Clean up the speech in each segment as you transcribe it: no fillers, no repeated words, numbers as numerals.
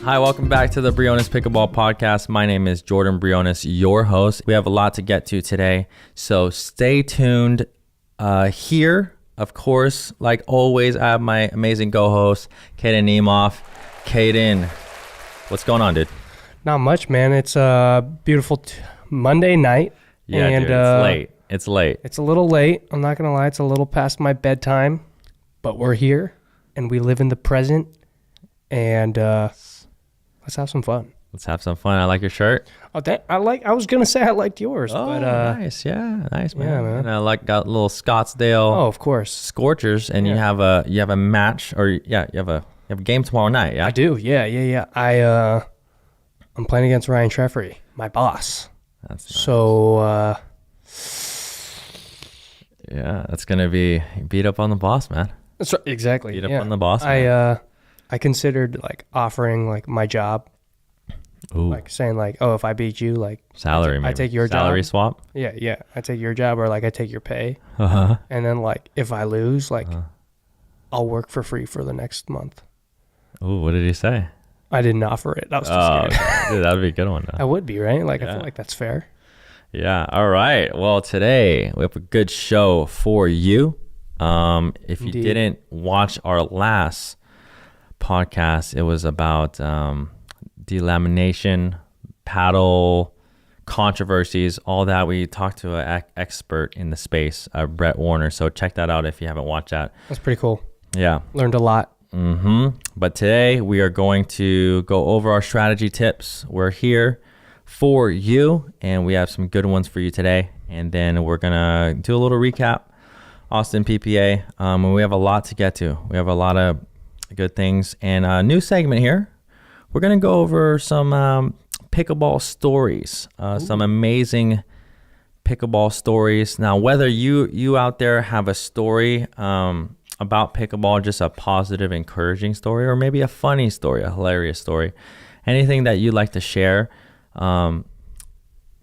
Hi, welcome back to the Briones Pickleball Podcast. My name is Jordan Briones, your host. We have a lot to get to today, so stay tuned. Here, of course, like always, I have my amazing co-host, Caden and I. Caden, what's going on, dude? Not much, man. It's a beautiful Monday night. Yeah, and, dude, it's late. It's late. It's a little late. I'm not going to lie. It's a little past my bedtime, but we're here, and we live in the present, and let's have some fun. Let's have some fun. I like your shirt. Oh, I was going to say I liked yours. Oh, but, nice. Yeah, nice, man. Yeah, man. And I got little Scottsdale Oh, of course. Scorchers, and you have a match, or you have a game tomorrow night, yeah? I do. Yeah. I'm playing against Ryan Treffery, my boss. That's nice. So, yeah, that's going to be beat up on the boss, man. that's right, exactly. Beat up on the boss, man. I considered like offering like my job. Ooh. Like saying like, oh, if I beat you, like Salary, I maybe. take your Salary job. swap? Yeah. I take your job, or like I take your pay. Uh-huh. And then like if I lose, like I'll work for free for the next month. Ooh, what did he say? I didn't offer it. I was too scared. Okay. Dude, that would be a good one, I though. would be, right? Like I Yeah. feel like that's fair. Yeah, all right. Well, today we have a good show for you. If you Indeed. didn't watch our last podcast, it was about delamination, paddle controversies, all that. We talked to an expert in the space, Brett Warner. So check that out if you haven't watched that. That's pretty cool. Yeah. Learned a lot. But today we are going to go over our strategy tips. We're here for you, and we have some good ones for you today. And then we're gonna do a little recap, Austin PPA. And we have a lot to get to. We have a lot of good things, and a new segment here. We're gonna go over some pickleball stories, some amazing pickleball stories. Now, whether you out there have a story about pickleball, just a positive, encouraging story, or maybe a funny story, a hilarious story, anything that you'd like to share,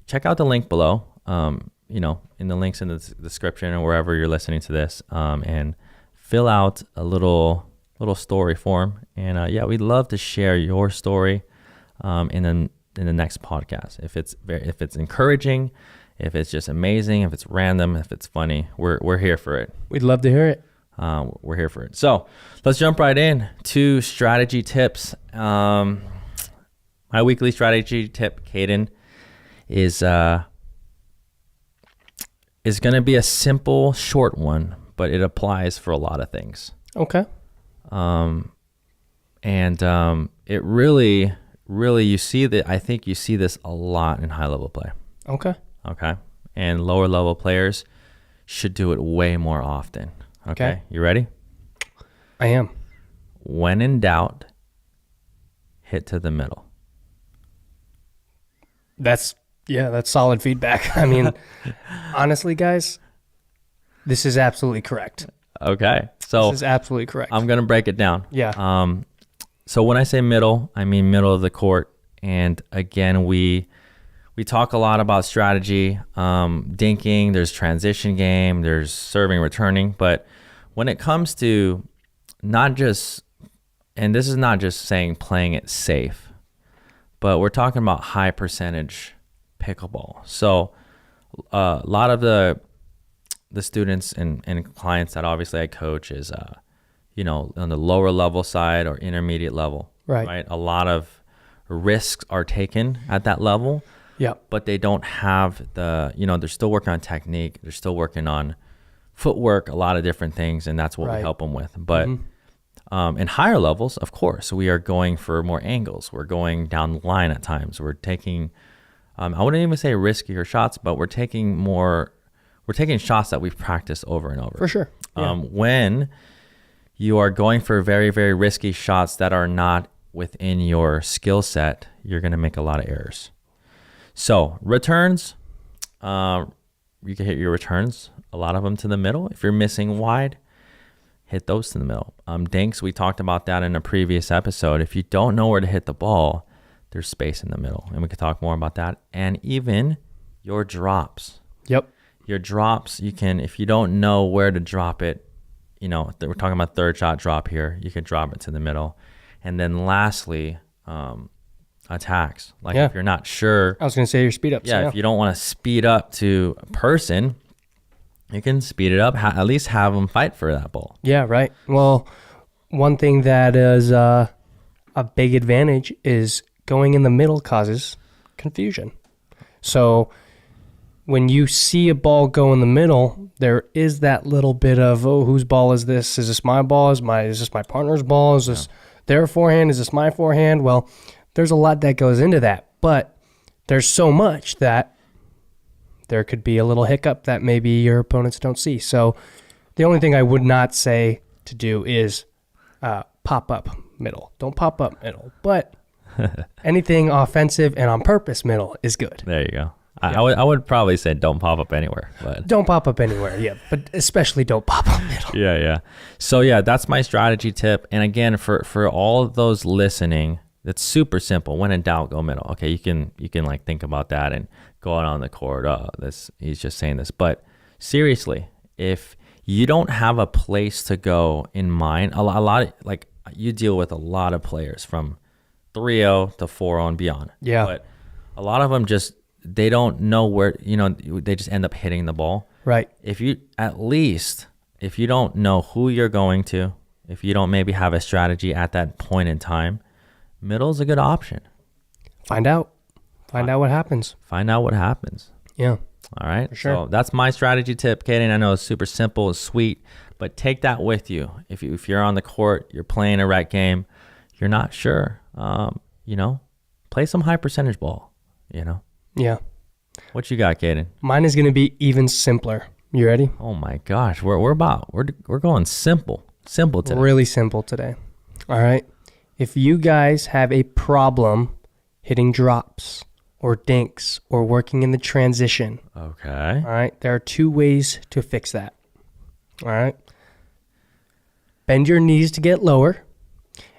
check out the link below, in the links in the description or wherever you're listening to this, and fill out a little story form. And we'd love to share your story in the next podcast. If it's encouraging, if it's just amazing, if it's random, if it's funny, we're here for it. We'd love to hear it. We're here for it. So let's jump right in to strategy tips. My weekly strategy tip, Caden, is going to be a simple, short one, but it applies for a lot of things. Okay. It really, you see that. I think you see this a lot in high level play. Okay. And lower level players should do it way more often. Okay. You ready? I am. When in doubt, hit to the middle. That's solid feedback. I mean, honestly, guys, this is absolutely correct. Okay. So This is absolutely correct. I'm going to break it down. Yeah. So when I say middle, I mean middle of the court. And again, we talk a lot about strategy, dinking, there's transition game, there's serving, returning. But when it comes to not just, and this is not just saying playing it safe, but we're talking about high percentage pickleball. So a lot of the students and clients that obviously I coach is, on the lower level side or intermediate level, right? A lot of risks are taken at that level. Yeah. But they don't have they're still working on technique. They're still working on footwork, a lot of different things. And that's what we help them with. But in higher levels, of course, we are going for more angles. We're going down the line at times. We're taking, I wouldn't even say riskier shots, but we're taking shots that we've practiced over and over. For sure. Yeah. When you are going for very, very risky shots that are not within your skill set, you're going to make a lot of errors. So returns, you can hit your returns, a lot of them to the middle. If you're missing wide, hit those to the middle. Dinks, we talked about that in a previous episode. If you don't know where to hit the ball, there's space in the middle. And we could talk more about that. And even your drops. Yep. Your drops, you can, if you don't know where to drop it, we're talking about third shot drop here, you can drop it to the middle. And then lastly, attacks. Like Yeah. if you're not sure, I was gonna say your speed ups. if you don't want to speed up to a person, you can speed it up. At least have them fight for that ball. Yeah, right. Well, one thing that is a big advantage is going in the middle causes confusion. So when you see a ball go in the middle, there is that little bit of, oh, whose ball is this? Is this my ball? Is this my partner's ball? Is this their forehand? Is this my forehand? Well, there's a lot that goes into that, but there's so much that there could be a little hiccup that maybe your opponents don't see. So the only thing I would not say to do is pop up middle. Don't pop up middle, but anything offensive and on purpose middle is good. There you go. Yeah. I would probably say don't pop up anywhere, but Don't pop up anywhere, yeah, but especially don't pop up middle. yeah. So yeah, that's my strategy tip. And again, for all of those listening, it's super simple. When in doubt, go middle. Okay, you can like think about that and go out on the court. He's just saying this, but seriously, if you don't have a place to go in mind, a lot of, like, you deal with a lot of players from 3-0 to 4-0 and beyond. Yeah. But a lot of them they don't know where, they just end up hitting the ball. Right. If you don't know who you're going to, if you don't maybe have a strategy at that point in time, middle's a good option. Find out what happens. Find out what happens. Yeah. All right. For sure. So that's my strategy tip, Caden. I know it's super simple, it's sweet, but take that with you. If you're on the court, you're playing a rec game, you're not sure, play some high percentage ball, Yeah. What you got, Caden? Mine is going to be even simpler. You ready? Oh my gosh. We're going simple today. Really simple today. All right. If you guys have a problem hitting drops or dinks or working in the transition, Okay. all right, there are 2 ways to fix that. All right. Bend your knees to get lower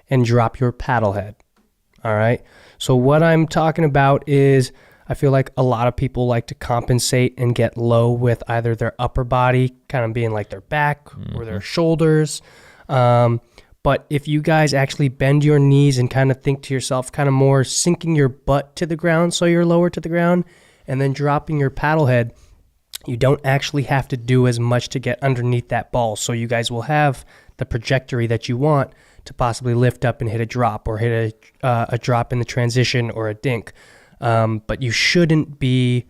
and drop your paddle head. All right. So what I'm talking about is, I feel like a lot of people like to compensate and get low with either their upper body kind of being like their back or their shoulders. But if you guys actually bend your knees and kind of think to yourself, kind of more sinking your butt to the ground so you're lower to the ground, and then dropping your paddle head, you don't actually have to do as much to get underneath that ball. So you guys will have the trajectory that you want to possibly lift up and hit a drop or hit a drop in the transition or a dink. But you shouldn't be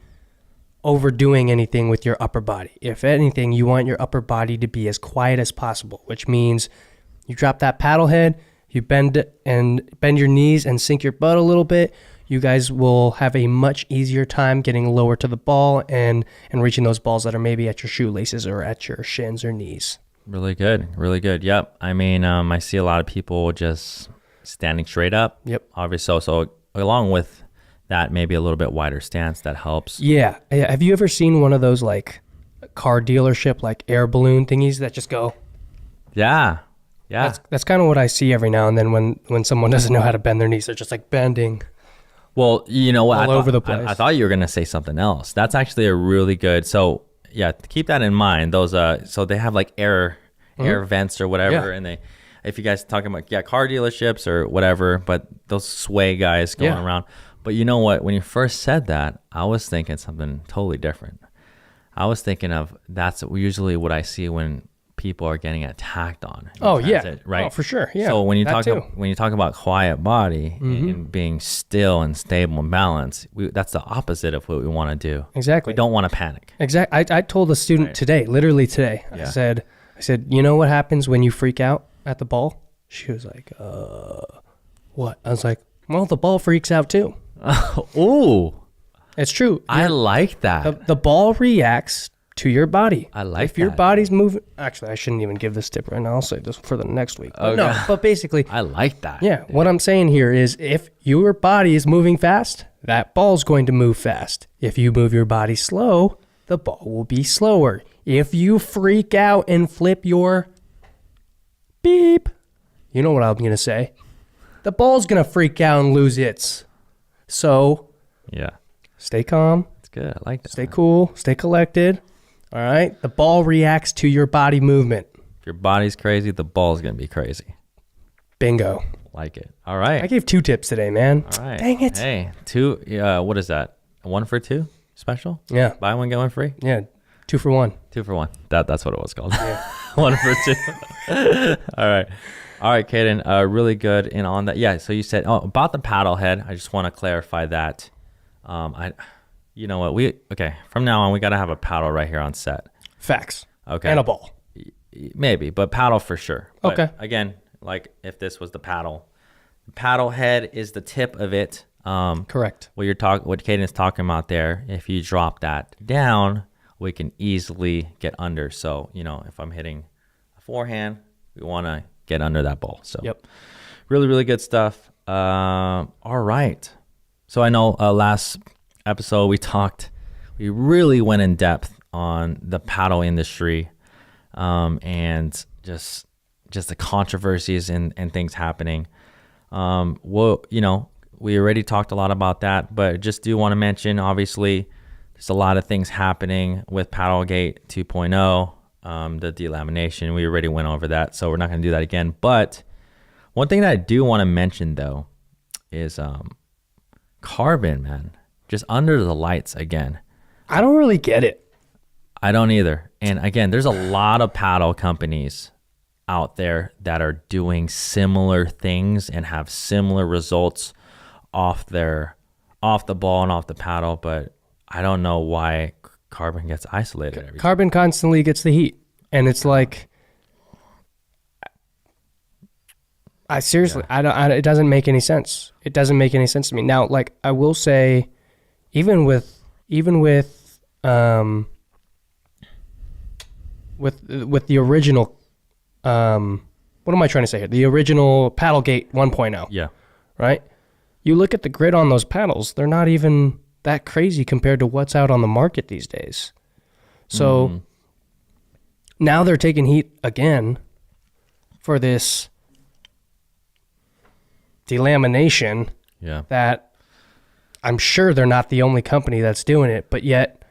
overdoing anything with your upper body. If anything, you want your upper body to be as quiet as possible, which means you drop that paddle head, you bend your knees and sink your butt a little bit. You guys will have a much easier time getting lower to the ball and reaching those balls that are maybe at your shoelaces or at your shins or knees. Really good. Really good. Yep. I mean, I see a lot of people just standing straight up. Yep. Obviously, so along with that, maybe a little bit wider stance that helps. Yeah. Have you ever seen one of those like car dealership like air balloon thingies that just go? Yeah. That's kind of what I see every now and then when someone doesn't know how to bend their knees. They're just like bending. Well, you know what? All over the place. I thought you were going to say something else. That's actually a really good. So yeah, keep that in mind. Those so they have like air vents or whatever, and if you guys talking about car dealerships or whatever, but those sway guys going around. But you know what? When you first said that, I was thinking something totally different. I was thinking of that's usually what I see when people are getting attacked on. Right? Oh, for sure. Yeah. So when you talk about quiet body and being still and stable and balanced, that's the opposite of what we want to do. Exactly. We don't want to panic. Exactly. I told a student today, literally today, I said, you know what happens when you freak out at the ball? She was like, what? I was like, well, the ball freaks out too. Ooh. It's true. I like that. The ball reacts to your body. I like if your body's moving. Actually, I shouldn't even give this tip right now. I'll say this for the next week. But okay. But basically, I like that. Yeah. What I'm saying here is if your body is moving fast, that ball's going to move fast. If you move your body slow, the ball will be slower. If you freak out and flip your beep, you know what I'm going to say. The ball's going to freak out and lose its. So, stay calm. It's good. I like that. Stay cool. Stay collected. All right? The ball reacts to your body movement. If your body's crazy, the ball's going to be crazy. Bingo. Like it. All right. I gave 2 tips today, man. All right. Dang it. Hey, 2. What is that? 1 for 2 special? Yeah. Buy one, get one free? Yeah. 2 for 1. 2 for 1. That's what it was called. Yeah. 1 for 2. All right. All right, Caden. Really good. And on that, yeah. So you said about the paddle head. I just want to clarify that. You know what? From now on, we got to have a paddle right here on set. Facts. Okay. And a ball. Maybe, but paddle for sure. But okay. Again, like if this was the paddle head is the tip of it. Correct. What Caden's talking about there, if you drop that down, we can easily get under. So, if I'm hitting a forehand, we want to get under that ball. So, yep. Really, really good stuff. All right. So I know last episode we really went in depth on the paddle industry, and just the controversies and things happening. We already talked a lot about that, but just do want to mention, obviously, there's a lot of things happening with Paddlegate 2.0, the delamination. We already went over that, so we're not going to do that again. But one thing that I do want to mention, though, is carbon, man. Just under the lights again. I don't really get it. I don't either. And again, there's a lot of paddle companies out there that are doing similar things and have similar results off the ball and off the paddle, but I don't know why carbon gets isolated every time. Carbon constantly gets the heat, and it's like I seriously, yeah. It doesn't make any sense. It doesn't make any sense to me. Now, like I will say, even with the original, what am I trying to say here? The original Paddlegate 1.0. Yeah. Right? You look at the grid on those paddles, they're not even that crazy compared to what's out on the market these days. So now they're taking heat again for this delamination. Yeah. That I'm sure they're not the only company that's doing it, but yet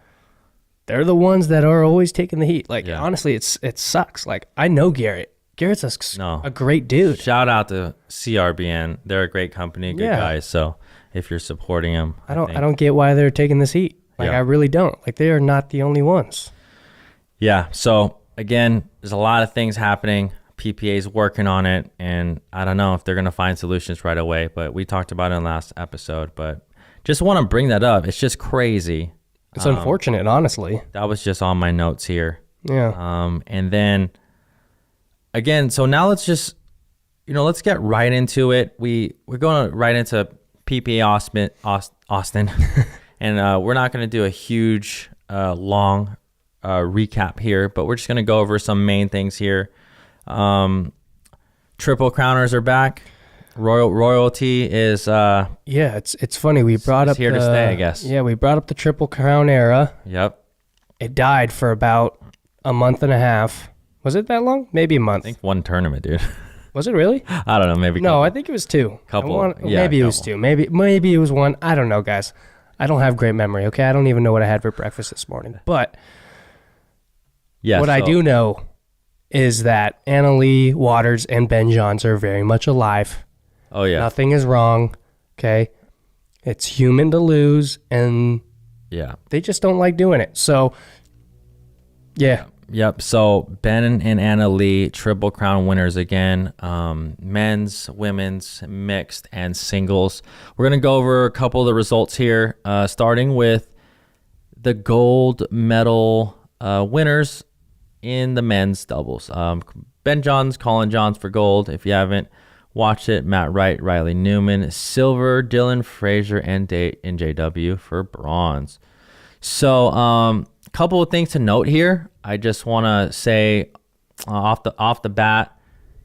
they're the ones that are always taking the heat. Like, honestly, it sucks. Like, I know Garrett. Garrett's a great dude. Shout out to CRBN. They're a great company, good guys. So if you're supporting them, I don't get why they're taking this heat. Like, I really don't. Like, they are not the only ones. Yeah. So again, there's a lot of things happening. PPA's working on it, and I don't know if they're going to find solutions right away, but we talked about it in the last episode, but just want to bring that up. It's just crazy. It's unfortunate, honestly. That was just on my notes here. Yeah. And then again, so now let's just, let's get right into it. We're going right into PPA Austin, and we're not going to do a huge, long recap here, but we're just going to go over some main things here. Triple crowners are back. Royalty is it's funny. We brought up here to stay, I guess. Yeah, we brought up the Triple Crown era. Yep. It died for about a month and a half. Was it that long? Maybe a month. I think one tournament, dude. Was it really? I don't know. Maybe. No, I think it was 2. Maybe it was 2. Maybe it was 1. I don't know, guys. I don't have great memory. Okay, I don't even know what I had for breakfast this morning. But I do know is that Leigh Waters and Ben Johns are very much alive. Oh yeah. Nothing is wrong. Okay, it's human to lose, and they just don't like doing it. So, yeah. Yep. So Ben and Leigh, Triple Crown winners again. Men's, women's, mixed, and singles. We're gonna go over a couple of the results here, starting with the gold medal winners in the men's doubles. Ben Johns, Colin Johns for gold. If you haven't watched it, Matt Wright, Riley Newman. Silver, Dylan Frazier, and JW for bronze. So, couple of things to note here. I just want to say off the bat,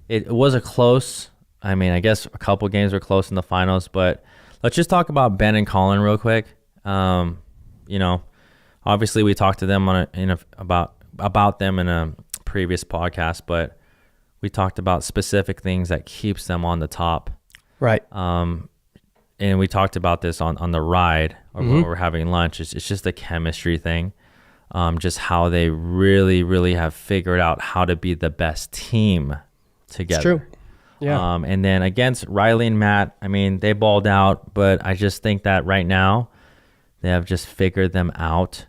it was a close. I mean, I guess a couple games were close in the finals, but let's just talk about Ben and Colin real quick. Obviously we talked to them about them in a previous podcast, but we talked about specific things that keeps them on the top. Right. And we talked about this on the ride or when we were having lunch. It's just a chemistry thing. Just how they really, really have figured out how to be the best team together. It's true. Yeah. And then against Riley and Matt, I mean, they balled out, but I just think that right now they have just figured them out.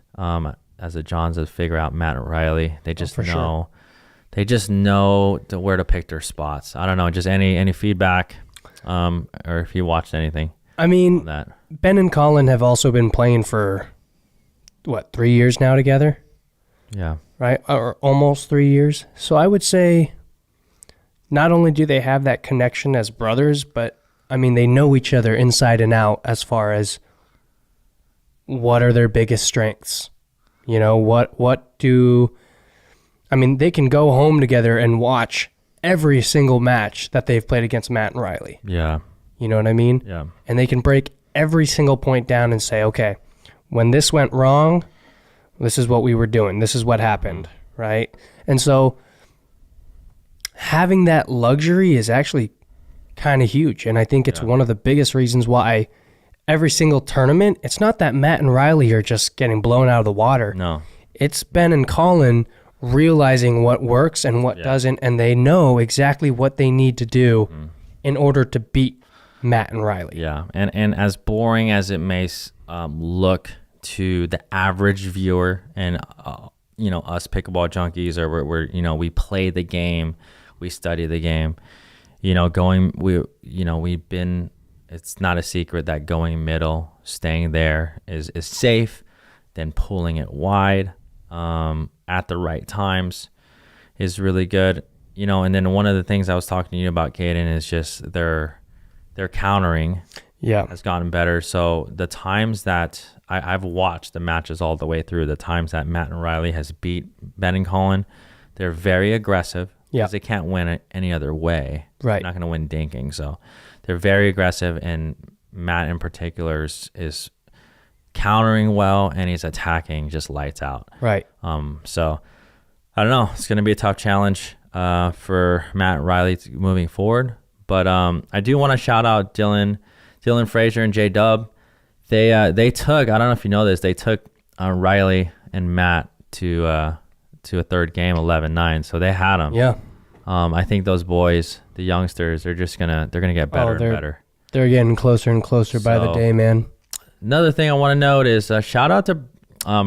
As the Johns have figured out Matt and Riley, they just know. Sure. They just know where to pick their spots. I don't know, just any feedback, or if you watched anything. I mean, on that. Ben and Colin have also been playing for, 3 years now together? Yeah. Right? Or almost 3 years. So I would say not only do they have that connection as brothers, but, I mean, they know each other inside and out as far as what are their biggest strengths. You know, they can go home together and watch every single match that they've played against Matt and Riley. Yeah. You know what I mean? Yeah. And they can break every single point down and say, okay, when this went wrong, this is what we were doing. This is what happened, right? And so having that luxury is actually kind of huge. And I think it's one of the biggest reasons why every single tournament, it's not that Matt and Riley are just getting blown out of the water. No. It's Ben and Colin realizing what works and what doesn't, and they know exactly what they need to do in order to beat Matt and Riley. Yeah, and as boring as it may look to the average viewer, and us pickleball junkies, or we're we play the game, we study the game. We've been. It's not a secret that going middle, staying there is safe. Then pulling it wide at the right times is really good. And then one of the things I was talking to you about, Caden, is just their countering has gotten better. So the times that I've watched the matches all the way through, the times that Matt and Riley has beat Ben and Colin, they're very aggressive because they can't win it any other way. Right. They're not going to win dinking. So they're very aggressive, and Matt in particular is countering well, and he's attacking just lights out. Right. So I don't know. It's going to be a tough challenge for Matt and Riley moving forward. But I do want to shout out Dylan Frazier and J Dub. They took, I don't know if you know this, they took Riley and Matt to a third game, 11-9. So they had them. Yeah. I think those boys, the youngsters, they're gonna get better and better. They're getting closer and closer by the day, man. Another thing I want to note is shout out to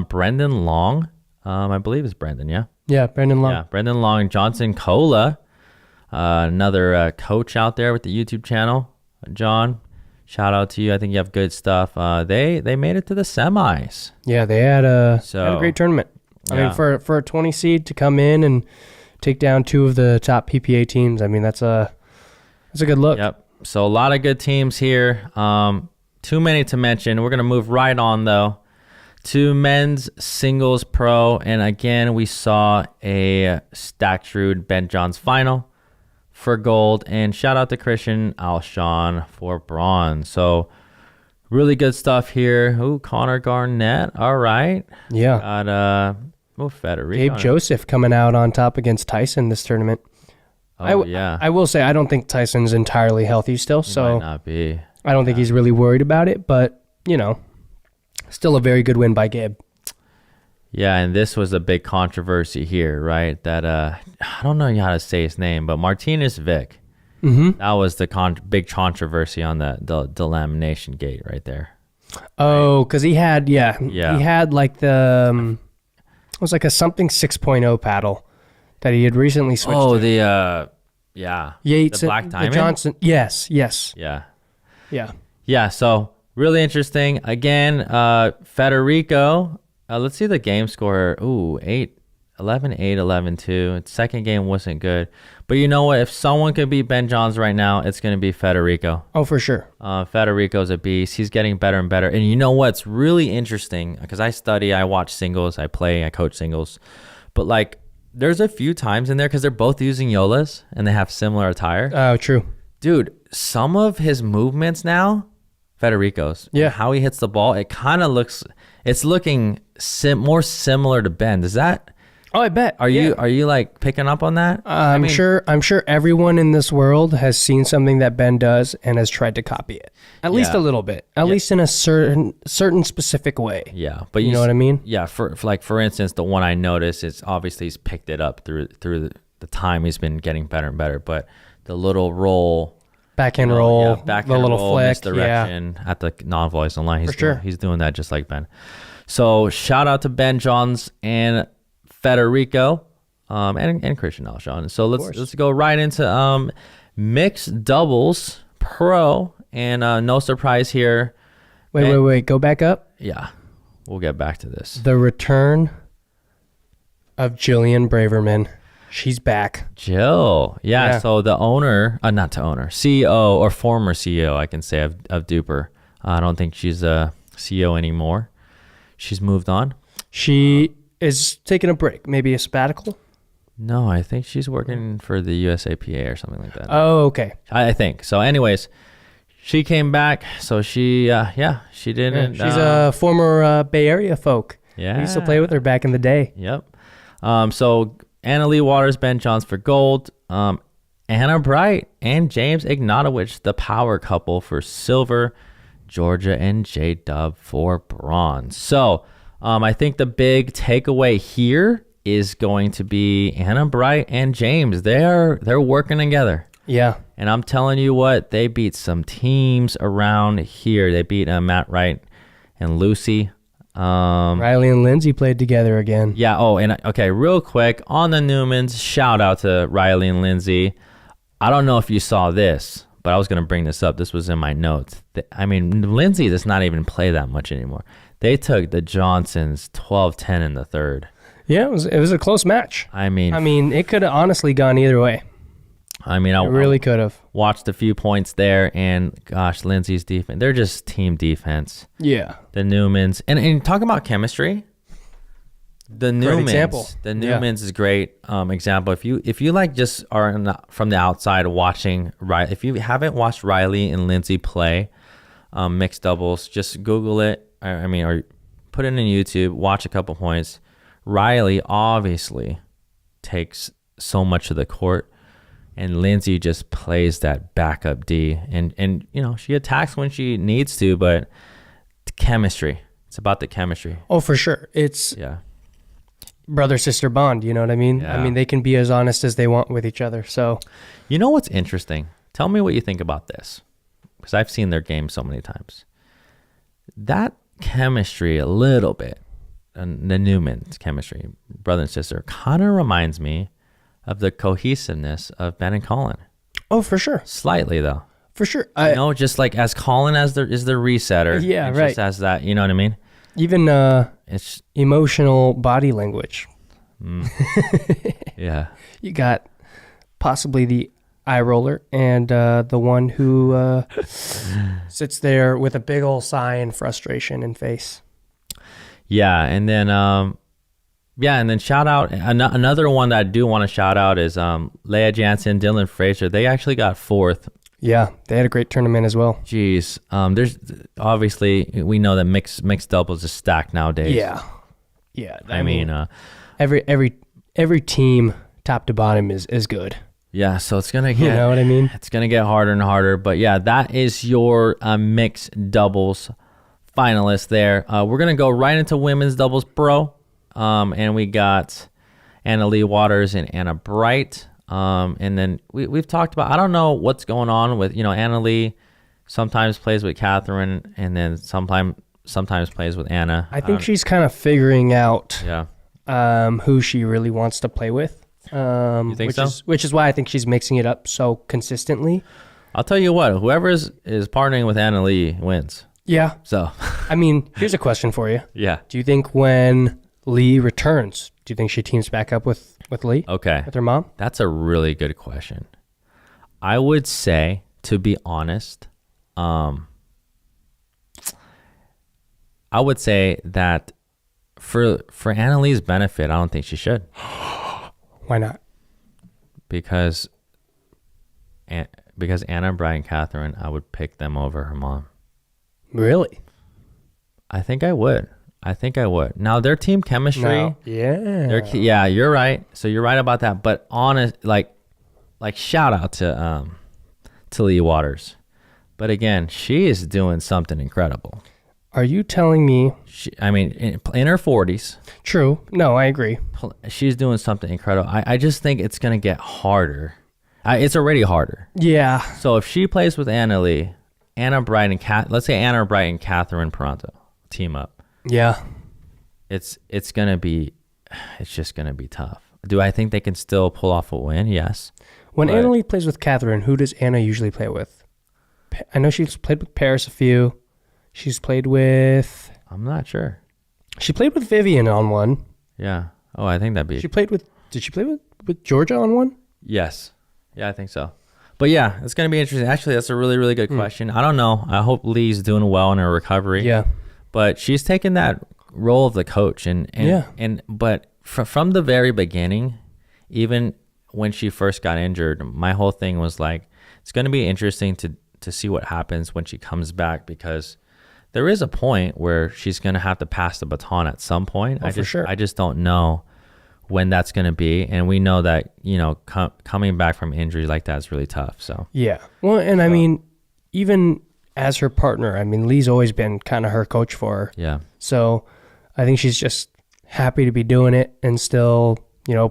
Brendan Long. I believe it's Brendan, yeah? Yeah, Brendan Long. Yeah, Brendan Long, Johnson Cola, another coach out there with the YouTube channel. John, shout out to you. I think you have good stuff. They made it to the semis. Yeah, they had a great tournament. I mean, for a 20 seed to come in and take down two of the top PPA teams, I mean, that's a good look. Yep. So a lot of good teams here. Too many to mention. We're going to move right on, though, to men's singles pro. And again, we saw a Stacktrud Ben Johns final for gold. And shout out to Christian Alshon for bronze. So really good stuff here. Ooh, Connor Garnett. All right. Yeah. Got Federico. Gabe Joseph coming out on top against Tyson this tournament. Oh, yeah. I will say I don't think Tyson's entirely healthy still, so might not be. I don't think he's really worried about it, but, still a very good win by Gabe. Yeah, and this was a big controversy here, right? That, I don't know how to say his name, but Martinez Vic. Mm-hmm. That was the big controversy on the lamination gate right there. Oh, because he had, he had like it was like a something 6.0 paddle that he had recently switched to. Oh, the Yates, the Black Diamond? The Johnson. Yes. Yeah. Yeah. Yeah, so really interesting. Again, Federico, let's see the game score. Ooh, 11-8, 11-2. Second game wasn't good. But you know what? If someone could beat Ben Johns right now, it's going to be Federico. Oh, for sure. Federico's a beast. He's getting better and better. And you know what's really interesting? Because I watch singles, I play, I coach singles. But there's a few times in there, because they're both using Yolas and they have similar attire. Oh, true. Dude, some of his movements now, Federico's, how he hits the ball, it kind of it's looking more similar to Ben. Does that? Oh, I bet. Are you picking up on that? I'm sure everyone in this world has seen something that Ben does and has tried to copy it. At least a little bit. At least in a certain specific way. Yeah, but you know what I mean? Yeah, for instance, the one I noticed is obviously he's picked it up through the time he's been getting better and better, but little roll, Backhand roll, backhand the little roll, flick, misdirection at the non-volley zone line. For He's doing that just like Ben. So shout out to Ben Johns and Federico, and Christian Alshon. So let's go right into mixed doubles pro, and no surprise here. Wait, go back up. Yeah, we'll get back to this. The return of Jillian Braverman. She's back. Jill. Yeah. So the CEO or former CEO, I can say, of Duper. I don't think she's a CEO anymore. She's moved on. She is taking a break, maybe a sabbatical. No, I think she's working for the USAPA or something like that. Oh, okay. I think. So anyways, she came back. So she didn't. She's a former Bay Area folk. Yeah. I used to play with her back in the day. Yep. So Leigh Waters, Ben Johns for gold. Anna Bright and James Ignatowicz, the power couple, for silver. Georgia and J-Dub for bronze. So I think the big takeaway here is going to be Anna Bright and James. They're working together. Yeah. And I'm telling you what, they beat some teams around here. They beat Matt Wright and Lucy. Riley and Lindsay played together again. Yeah. Oh, and okay, real quick on the Newmans, shout out to Riley and Lindsay. I don't know if you saw this, but I was going to bring this up. This was in my notes. I mean, Lindsay does not even play that much anymore. They took the Johnsons 12-10 in the third. Yeah, it was a close match. I mean, it could have honestly gone either way. I mean, I really could have watched a few points there, and gosh, Lindsay's defense. They're just team defense. Yeah. The Newmans, and talking about chemistry, the Newmans is great example. If you like just are from the outside watching, right? If you haven't watched Riley and Lindsay play mixed doubles, just Google it. Or put it in YouTube. Watch a couple points. Riley obviously takes so much of the court, and Lindsay just plays that backup D, and she attacks when she needs to, but chemistry. It's about the chemistry. Oh, for sure. It's brother-sister bond, you know what I mean? Yeah. I mean, they can be as honest as they want with each other. So, you know what's interesting? Tell me what you think about this, because I've seen their game so many times. That chemistry a little bit, and the Newmans chemistry, brother and sister, kind of reminds me of the cohesiveness of Ben and Colin. Oh, for sure. Slightly, though. For sure. Just like as Colin is the resetter. Yeah, right. Just as that, you know what I mean? Even it's emotional body language. Yeah. You got possibly the eye roller and the one who sits there with a big old sigh and frustration in face. Yeah, and then shout out another one that I do want to shout out is Leah Jansen, Dylan Fraser. They actually got fourth. Yeah, they had a great tournament as well. Jeez, there's obviously we know that mixed doubles is stacked nowadays. Yeah. I mean, every team top to bottom is good. Yeah, so it's gonna get, you know what I mean? It's gonna get harder and harder. But yeah, that is your mixed doubles finalist there. We're gonna go right into women's doubles pro, and we got Leigh Waters and Anna Bright. And then we've talked about, I don't know what's going on with, Anna Leigh sometimes plays with Catherine, and then sometimes plays with Anna. I think she's kind of figuring out yeah. Who she really wants to play with. You think so? Which is why I think she's mixing it up so consistently. I'll tell you what, whoever is partnering with Anna Leigh wins. Yeah. So, I mean, here's a question for you. Yeah. Do you think when Leigh returns, do you think she teams back up with Leigh? Okay. With her mom? That's a really good question. I would say, to be honest, I would say that for Anna Leigh's benefit, I don't think she should. Why not? Because Anna, Brian, Catherine, I would pick them over her mom. Really? I think I would. Now their team chemistry. No. Yeah. Yeah, you're right. So you're right about that. But honest, like shout out to Leigh Waters. But again, she is doing something incredible. Are you telling me? In her 40s. True. No, I agree. She's doing something incredible. I just think it's going to get harder. It's already harder. Yeah. So if she plays with Anna Leigh, Anna Bright and let's say Anna Bright and Catherine Peranto team up. Yeah. It's just gonna be tough. Do I think they can still pull off a win? Yes. When Anna Leigh plays with Catherine, who does Anna usually play with? I know she's played with Paris a few. She's played with... I'm not sure. She played with Vivian on one. Yeah. Oh, I think that'd be... Did she play with Georgia on one? Yes. Yeah, I think so. But yeah, it's going to be interesting. Actually, that's a really, really good question. I don't know. I hope Leigh's doing well in her recovery. Yeah. But she's taken that role of the coach. But from the very beginning, even when she first got injured, my whole thing was like, it's going to be interesting to see what happens when she comes back, because there is a point where she's going to have to pass the baton at some point. For sure. I just don't know when that's going to be. And we know that, coming back from injury like that is really tough. So, yeah. Well, and I mean, even as her partner, I mean, Leigh's always been kind of her coach for her. Yeah. So I think she's just happy to be doing it and still,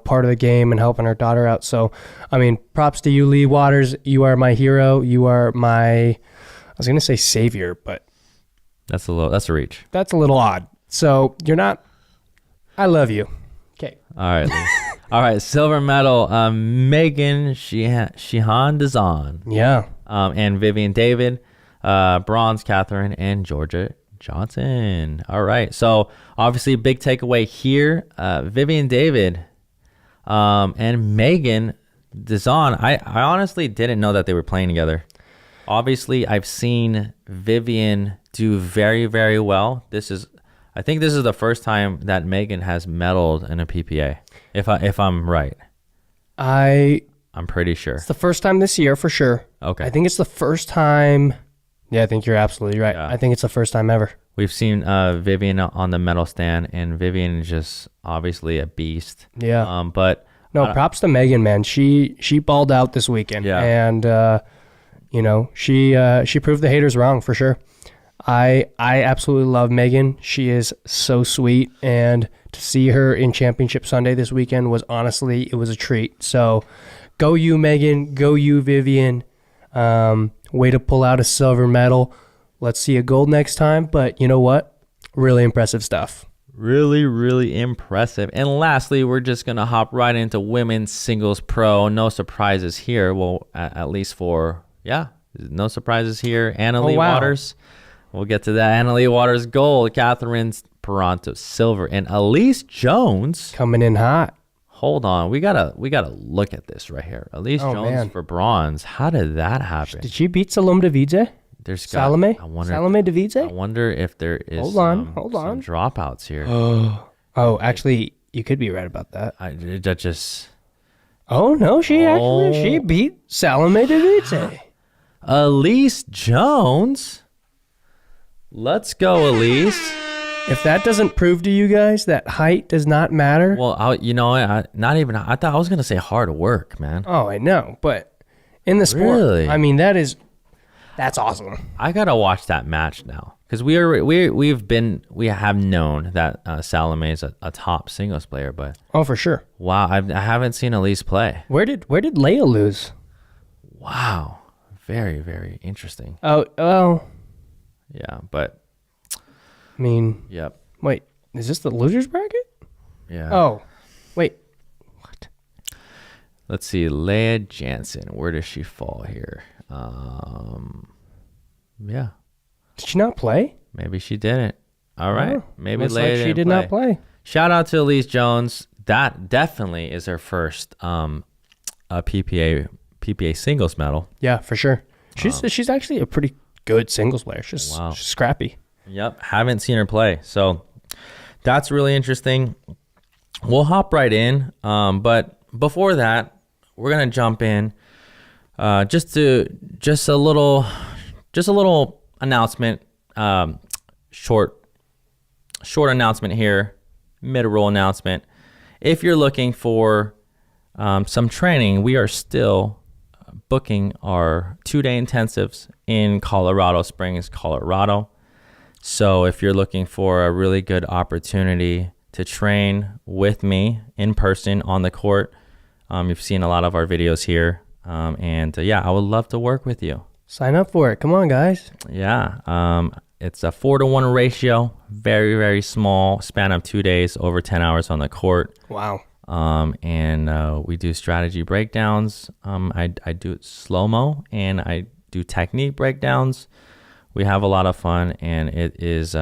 part of the game and helping her daughter out. So, I mean, props to you, Leigh Waters. You are my hero. You are I was going to say savior, but that's a reach. That's a little odd. So you're not, I love you. Okay. All right, Leigh. All right, silver medal, Megan Sheehan Dizon. Yeah. And Vivian David, bronze, Catherine, and Georgia Johnson. All right, so obviously big takeaway here, Vivian David and Megan Dizon. I honestly didn't know that they were playing together. Obviously, I've seen Vivian do very, very well. I think this is the first time that Megan has medaled in a PPA. If I'm right, I'm pretty sure it's the first time this year for sure. Okay, I think it's the first time. Yeah, I think you're absolutely right. Yeah. I think it's the first time ever. We've seen Vivian on the medal stand, and Vivian is just obviously a beast. Yeah. But no, props to Megan, man. She balled out this weekend. Yeah. And she proved the haters wrong for sure. I absolutely love Megan. She is so sweet, and to see her in Championship Sunday this weekend was it was a treat. So go you, Megan. Go you, Vivian. Way to pull out a silver medal. Let's see a gold next time. But you know what? Really impressive stuff. Really, really impressive. And lastly, we're just going to hop right into women's singles pro. No surprises here. Well, at least no surprises here. Anna Leigh Waters. We'll get to that. Anna Leigh Waters gold. Catherine Peranto silver. And Elise Jones coming in hot. Hold on. We gotta look at this right here. Elise Jones for bronze. How did that happen? Did she beat Salome Davidze? Salome Davidze? I wonder if there is some dropouts here. Oh, actually, you could be right about that. Oh no, she beat Salome Davidze. Elise Jones. Let's go, Elise. If that doesn't prove to you guys that height does not matter. Well, I thought I was going to say hard work, man. Oh, I know. But in the sport, really? I mean, that's awesome. I got to watch that match now, because we have known that Salome is a top singles player, but. Oh, for sure. Wow. I haven't seen Elise play. Where did Leah lose? Wow. Very, very interesting. Oh, well. Yeah, but. I mean, yep. Wait, is this the losers bracket? Yeah. Oh, wait. What? Let's see. Leah Jansen. Where does she fall here? Yeah. Did she not play? Maybe she didn't. All right. Oh, maybe Leah didn't she did not play. Shout out to Elise Jones. That definitely is her first PPA singles medal. Yeah, for sure. She's actually a pretty good singles player. She's scrappy. Yep, haven't seen her play. So that's really interesting. We'll hop right in. But before that, we're gonna jump in. Just a little announcement. Short announcement here. Mid-roll announcement. If you're looking for some training, we are still booking our 2-day intensives in Colorado Springs, Colorado. So if you're looking for a really good opportunity to train with me in person on the court, you've seen a lot of our videos here. Yeah, I would love to work with you. Sign up for it. Come on, guys. Yeah. It's a 4-to-1 ratio, very, very small span of 2 days, over 10 hours on the court. Wow. We do strategy breakdowns. I do it slow-mo, and I do technique breakdowns. We have a lot of fun, and it is,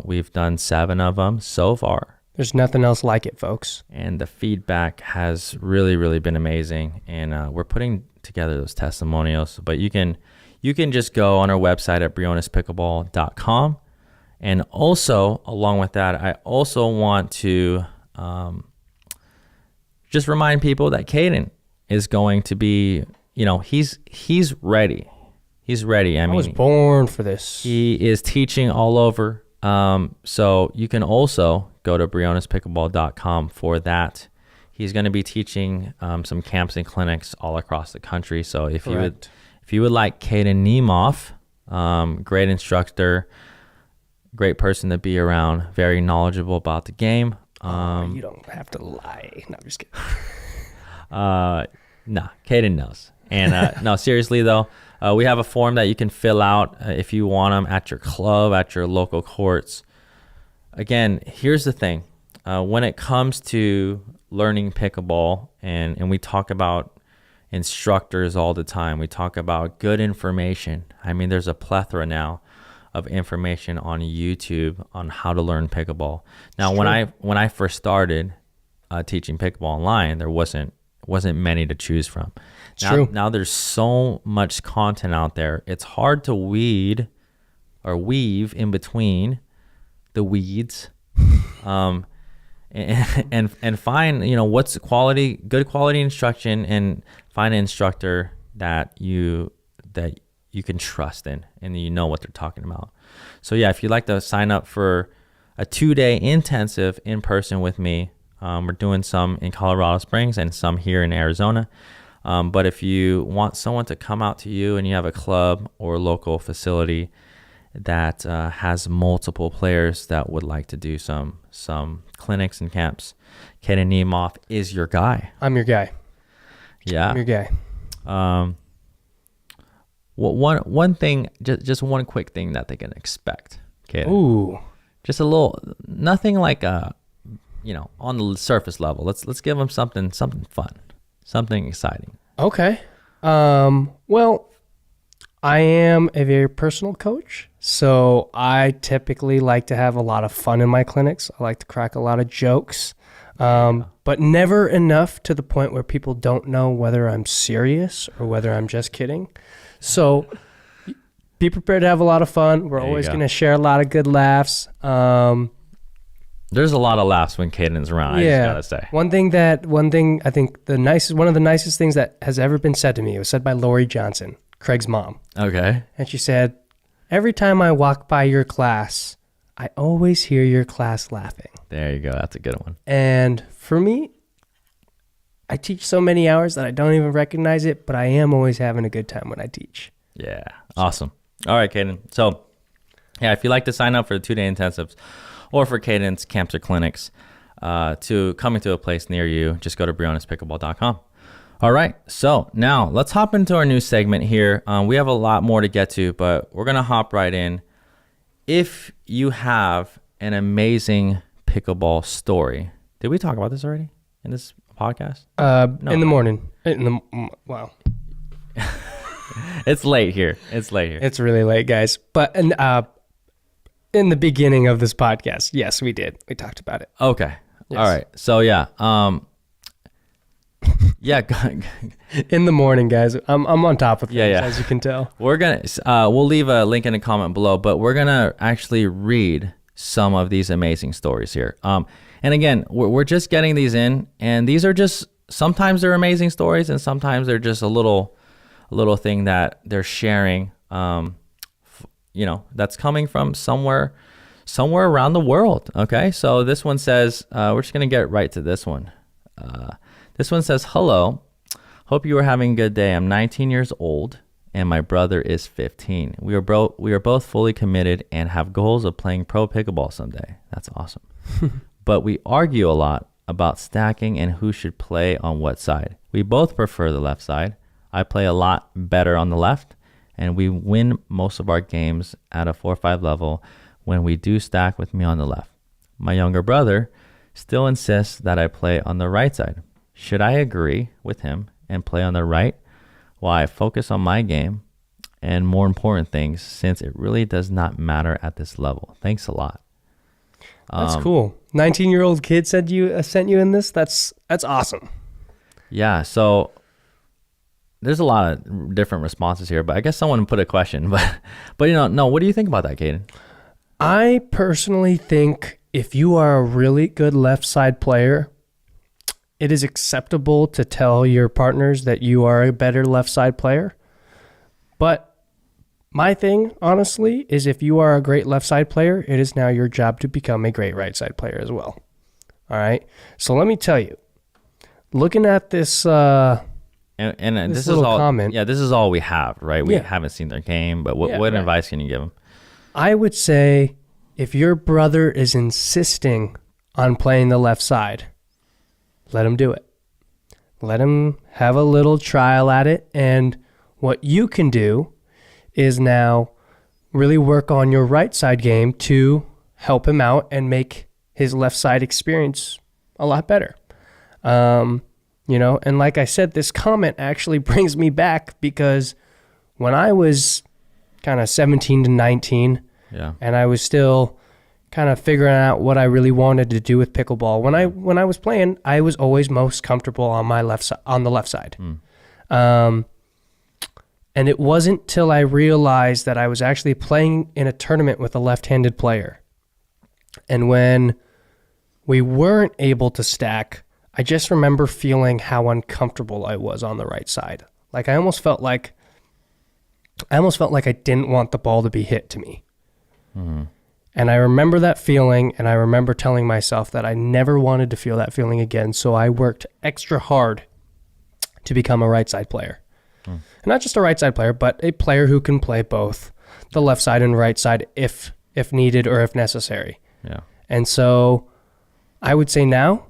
we've done 7 of them so far. There's nothing else like it, folks. And the feedback has really, really been amazing. And we're putting together those testimonials, but you can just go on our website at briones.pickleball.com. And also, along with that, I also want to just remind people that Caden is going to be, he's ready. He's ready. I was born for this. He is teaching all over. So you can also go to brionespickleball.com for that. He's going to be teaching some camps and clinics all across the country. So if you would like Caden Niemoff, great instructor, great person to be around, very knowledgeable about the game. You don't have to lie. No, I'm just kidding. No, Caden knows. And no, seriously though, we have a form that you can fill out if you want them at your club, at your local courts. Again, here's the thing. When it comes to learning pickleball, and we talk about instructors all the time, we talk about good information. I mean, there's a plethora now of information on YouTube on how to learn pickleball. Now, when I first started teaching pickleball online, there wasn't many to choose from. Now there's so much content out there. It's hard to weave in between the weeds, and find what's good quality instruction, and find an instructor that you can trust in, and you know what they're talking about. So yeah, if you'd like to sign up for a 2-day intensive in person with me, we're doing some in Colorado Springs and some here in Arizona. But if you want someone to come out to you, and you have a club or local facility that has multiple players that would like to do some clinics and camps, Caden Niemoff is your guy. I'm your guy. Yeah. I'm your guy. One thing, just one quick thing that they can expect. Caden. Ooh. Just a little, nothing like on the surface level. Let's give them something fun, something exciting. Okay. Well, I am a very personal coach, so I typically like to have a lot of fun in my clinics. I like to crack a lot of jokes, but never enough to the point where people don't know whether I'm serious or whether I'm just kidding. So be prepared to have a lot of fun. We're always going to share a lot of good laughs. There's a lot of laughs when Caden's around, I just gotta say. One thing I think one of the nicest things that has ever been said to me, it was said by Lori Johnson, Craig's mom. Okay. And she said, "Every time I walk by your class, I always hear your class laughing." There you go. That's a good one. And for me, I teach so many hours that I don't even recognize it, but I am always having a good time when I teach. Yeah. Awesome. All right, Caden. So, yeah, if you'd like to sign up for the 2-day intensives or for Caden's camps or clinics to coming to a place near you, just go to brionespickleball.com. All right. So now let's hop into our new segment here. We have a lot more to get to, but we're going to hop right in. If you have an amazing pickleball story, did we talk about this already in this podcast? No, in the morning. Wow. It's late here. It's really late, guys. But in the beginning of this podcast, yes, we did. We talked about it. Okay. Yes. All right. So yeah. Yeah. In the morning, guys. I'm on top of things, as you can tell. We're gonna we'll leave a link in the comment below, but we're gonna actually read some of these amazing stories here. And again, we're just getting these in, and these are just, sometimes they're amazing stories, and sometimes they're just a little thing that they're sharing. That's coming from somewhere around the world. Okay. So this one says, we're just going to get right to this one. This one says, "Hello, hope you are having a good day. I'm 19 years old and my brother is 15. We are both fully committed and have goals of playing pro pickleball someday." That's awesome. "But we argue a lot about stacking and who should play on what side. We both prefer the left side. I play a lot better on the left, and we win most of our games at a 4-5 level when we do stack with me on the left. My younger brother still insists that I play on the right side. Should I agree with him and play on the right while I focus on my game and more important things, since it really does not matter at this level? Thanks a lot. That's cool. 19-year-old kid sent you in this. That's awesome. Yeah. So there's a lot of different responses here, but I guess someone put a question. But no. What do you think about that, Caden? I personally think if you are a really good left side player, it is acceptable to tell your partners that you are a better left side player. But my thing, honestly, is if you are a great left side player, it is now your job to become a great right side player as well. All right. So let me tell you, looking at this, and this is all comment. Yeah, this is all we have, right? We Yeah. haven't seen their game, but what right. advice can you give them? I would say if your brother is insisting on playing the left side, let him do it. Let him have a little trial at it. And what you can do is now really work on your right side game to help him out and make his left side experience a lot better. And like I said, this comment actually brings me back because when I was kind of 17 to 19, and I was still kind of figuring out what I really wanted to do with pickleball. When I was playing, I was always most comfortable on the left side. And it wasn't till I realized that I was actually playing in a tournament with a left-handed player. And when we weren't able to stack, I just remember feeling how uncomfortable I was on the right side. Like I almost felt like I didn't want the ball to be hit to me. Mm-hmm. And I remember that feeling, and I remember telling myself that I never wanted to feel that feeling again, so I worked extra hard to become a right side player. And not just a right side player, but a player who can play both the left side and right side if needed or if necessary. Yeah. And so I would say now,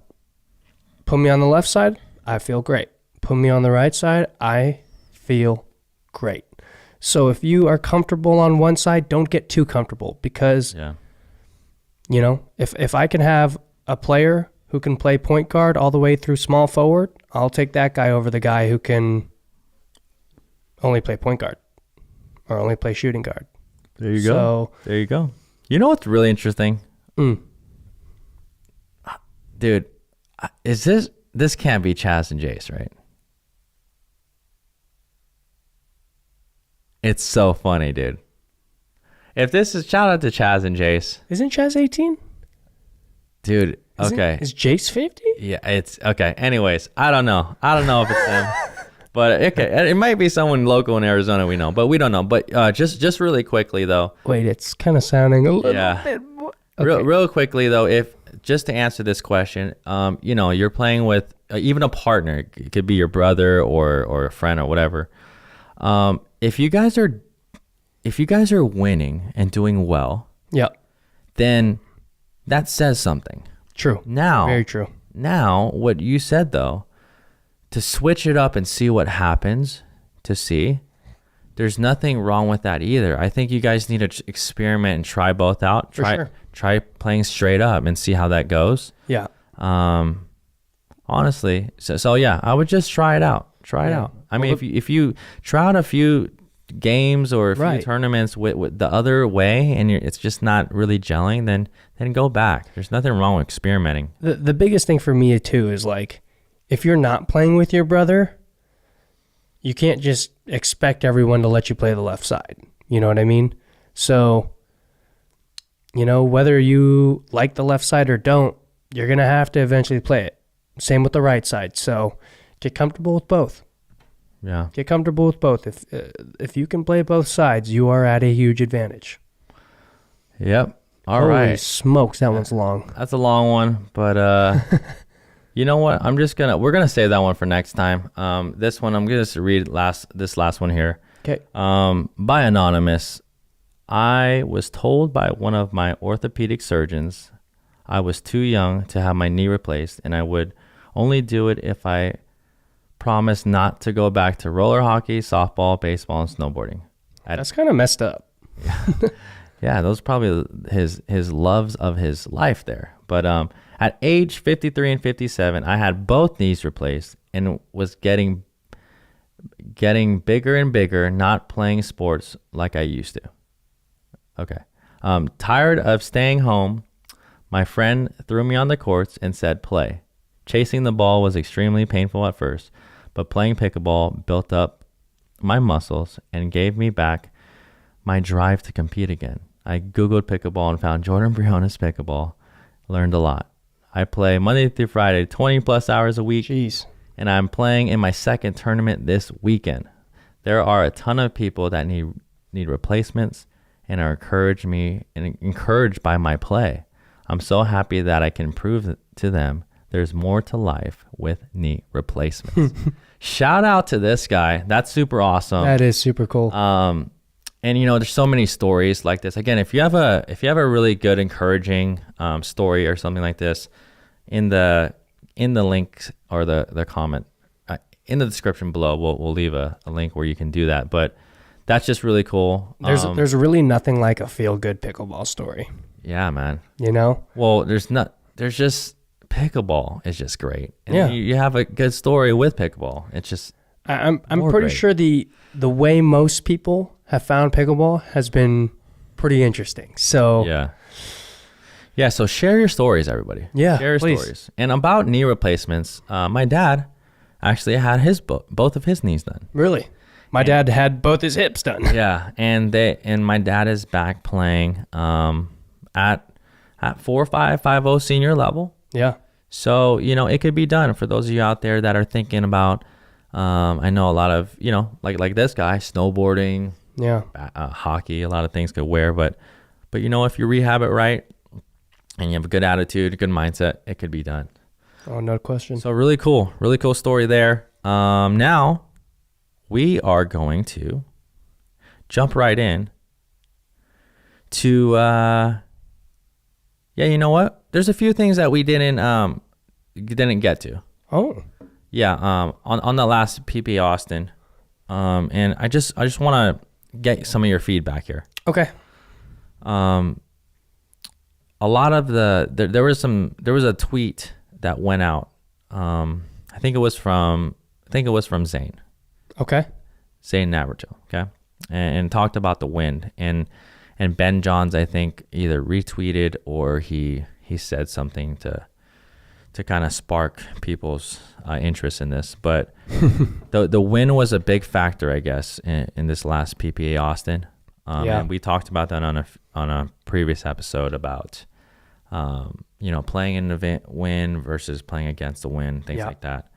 put me on the left side, I feel great. Put me on the right side, I feel great. So if you are comfortable on one side, don't get too comfortable because, if I can have a player who can play point guard all the way through small forward, I'll take that guy over the guy who can only play point guard or only play shooting guard. There you go. There you go. You know what's really interesting? Dude, is this can't be Chaz and Jace, right? It's so funny, dude. If this is, shout out to Chaz and Jace. Isn't Chaz 18? Dude, okay. Is Jace 50? Yeah, it's okay. Anyways, I don't know if it's them. But okay, it might be someone local in Arizona we know, but we don't know. But just really quickly though. Wait, it's kind of sounding a little bit more. Okay. Real quickly though, if just to answer this question, you're playing with even a partner. It could be your brother or a friend or whatever. If you guys are winning and doing well, then that says something. True. Now, very true. Now, what you said though, to switch it up and see what happens, there's nothing wrong with that either. I think you guys need to experiment and try both out. Try playing straight up and see how that goes. Yeah. Honestly, so yeah, I would just try it out. I mean, if you try out a few games or a few tournaments with the other way and it's just not really gelling, then go back. There's nothing wrong with experimenting. The biggest thing for me too is like, if you're not playing with your brother, you can't just expect everyone to let you play the left side. You know what I mean? So, whether you like the left side or don't, you're going to have to eventually play it. Same with the right side. So get comfortable with both. Yeah. Get comfortable with both. If you can play both sides, you are at a huge advantage. Yep. All Holy right. smokes, that one's long. That's a long one, but you know what? We're gonna save that one for next time. This one I'm gonna just read this last one here. Okay. By Anonymous. I was told by one of my orthopedic surgeons I was too young to have my knee replaced, and I would only do it if I promised not to go back to roller hockey, softball, baseball, and snowboarding. That's kind of messed up. Yeah, those are probably his loves of his life there. But at age 53 and 57, I had both knees replaced and was getting bigger and bigger, not playing sports like I used to. Okay. Tired of staying home, my friend threw me on the courts and said, play. Chasing the ball was extremely painful at first, but playing pickleball built up my muscles and gave me back my drive to compete again. I Googled pickleball and found Jordan Briones Pickleball. Learned a lot. I play Monday through Friday, 20 plus hours a week. Jeez. And I'm playing in my second tournament this weekend. There are a ton of people that need replacements and are encouraged by my play. I'm so happy that I can prove to them there's more to life with knee replacements. Shout out to this guy. That's super awesome. That is super cool. And there's so many stories like this. Again, if you have a really good, encouraging story or something like this, in the link or the comment in the description below, we'll leave a link where you can do that. But that's just really cool. There's really nothing like a feel good pickleball story. Yeah, man. Well, there's just pickleball is just great. And yeah. You have a good story with pickleball. It's just I'm pretty sure the way most people have found pickleball has been pretty interesting. So yeah. So share your stories, everybody. Yeah, share your stories. And about knee replacements, my dad actually had both of his knees done. Really, my dad had both his hips done. Yeah, and my dad is back playing at 4550 senior level. Yeah. So it could be done for those of you out there that are thinking about. I know a lot of like this guy, snowboarding. Yeah. Hockey, a lot of things could wear, but if you rehab it right and you have a good attitude, a good mindset, it could be done. Oh, no question. So really cool story there. Now we are going to jump right in to you know what? There's a few things that we didn't get to. Oh. Yeah, on the last PPA Austin. And I just want to get some of your feedback here. Okay. A lot of there was a tweet that went out. I think it was from Zane. Okay. Zane Navratil. Okay. And talked about the wind and Ben Johns, I think, either retweeted or he said something to kind of spark people's interest in this. But the win was a big factor, I guess, in this last PPA Austin. And we talked about that on a previous episode about playing in the wind versus playing against the wind, things like that.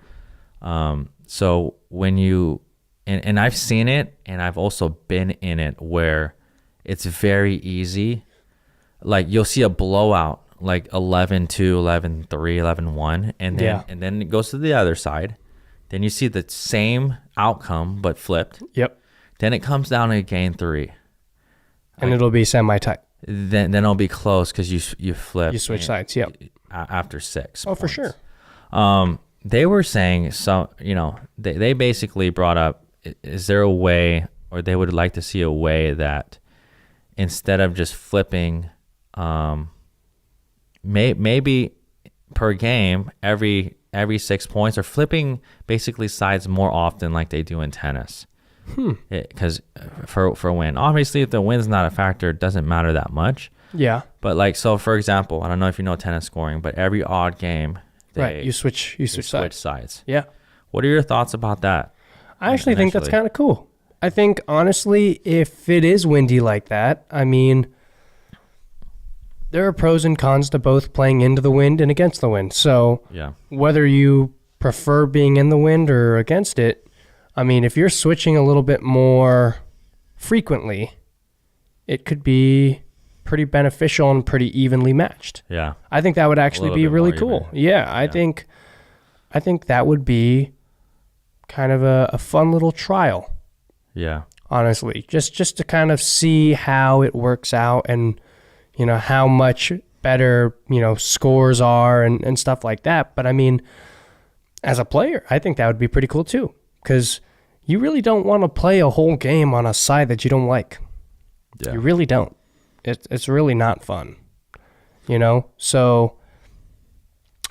So when you and I've seen it, and I've also been in it where it's very easy. Like you'll see a blowout, like 11-2, 11-3, 11-1, and then it goes to the other side. Then you see the same outcome but flipped. Yep. Then it comes down to game 3, and it'll be semi-tight. Then it'll be close because you flip. You switch sides. Yep. After 6. Oh, points. For sure. They were saying they basically brought up, is there a way, or they would like to see a way that instead of just flipping, maybe per game every 6 points, or flipping basically sides more often like they do in tennis. Because for a win, obviously if the win's not a factor, it doesn't matter that much. Yeah. But so for example, I don't know if you know tennis scoring, but every odd game, you switch sides. Yeah. What are your thoughts about that? I actually think that's kind of cool. I think, honestly, if it is windy like that, I mean, there are pros and cons to both playing into the wind and against the wind. So whether you prefer being in the wind or against it, I mean, if you're switching a little bit more frequently, it could be pretty beneficial and pretty evenly matched. Yeah. I think that would actually be really cool. Yeah, I think that would be kind of a fun little trial. Yeah. Honestly, just to kind of see how it works out, and how much better, scores are and stuff like that. But I mean, as a player, I think that would be pretty cool too, because you really don't want to play a whole game on a side that you don't like. Yeah. You really don't. It's really not fun, So,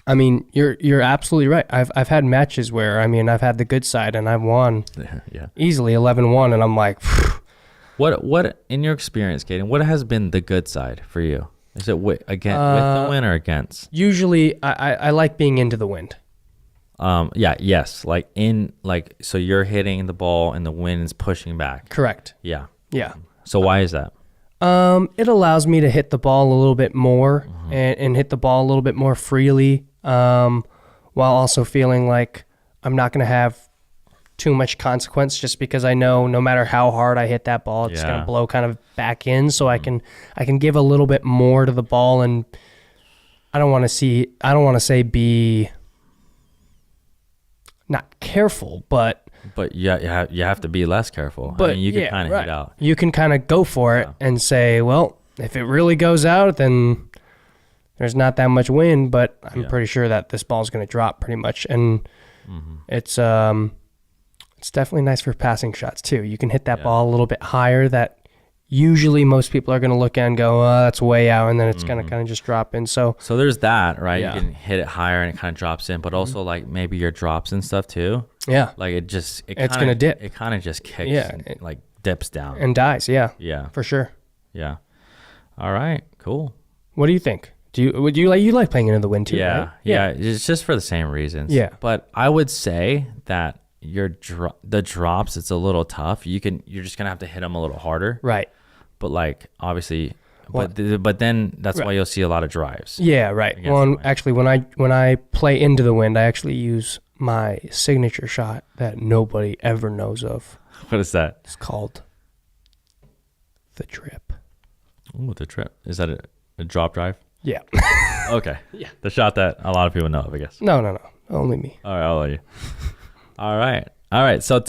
I mean, you're absolutely right. I've had matches where, I've had the good side and I've won easily 11-1, and I'm like, phew. What in your experience, Caden, what has been the good side for you? Is it with the win or against? Usually, I like being into the wind. Yes, so you're hitting the ball and the wind is pushing back. Correct. Yeah. Yeah. So why is that? It allows me to hit the ball a little bit more and hit the ball a little bit more freely, while also feeling like I'm not going to have too much consequence, just because I know no matter how hard I hit that ball, it's going to blow kind of back in. So I can give a little bit more to the ball, and I don't want to say be not careful, but yeah, you have to be less careful. But you can kind of hit out. You can kind of go for it and say, well, if it really goes out, then there's not that much wind, but I'm pretty sure that this ball is going to drop pretty much. And it's definitely nice for passing shots too. You can hit that ball a little bit higher that usually most people are going to look at and go, oh, that's way out, and then it's going to kind of just drop in. So there's that, right? Yeah. You can hit it higher and it kind of drops in, but also like maybe your drops and stuff too. Yeah. Like it's going to dip. It kind of just kicks and like dips down. And dies, yeah. Yeah. For sure. Yeah. All right, cool. What do you think? You like playing into the wind too, yeah, right? Yeah. It's just for the same reasons. Yeah. But I would say that the drops, it's a little tough. You're just going to have to hit them a little harder. Right. But like obviously, but then that's why you'll see a lot of drives. Yeah, right. Well, actually, when I play into the wind, I actually use my signature shot that nobody ever knows of. What is that? It's called the drip. Ooh, the drip. Is that a drop drive? Yeah. Okay. Yeah. The shot that a lot of people know of, I guess. No. Only me. All right, I'll let you. All right. So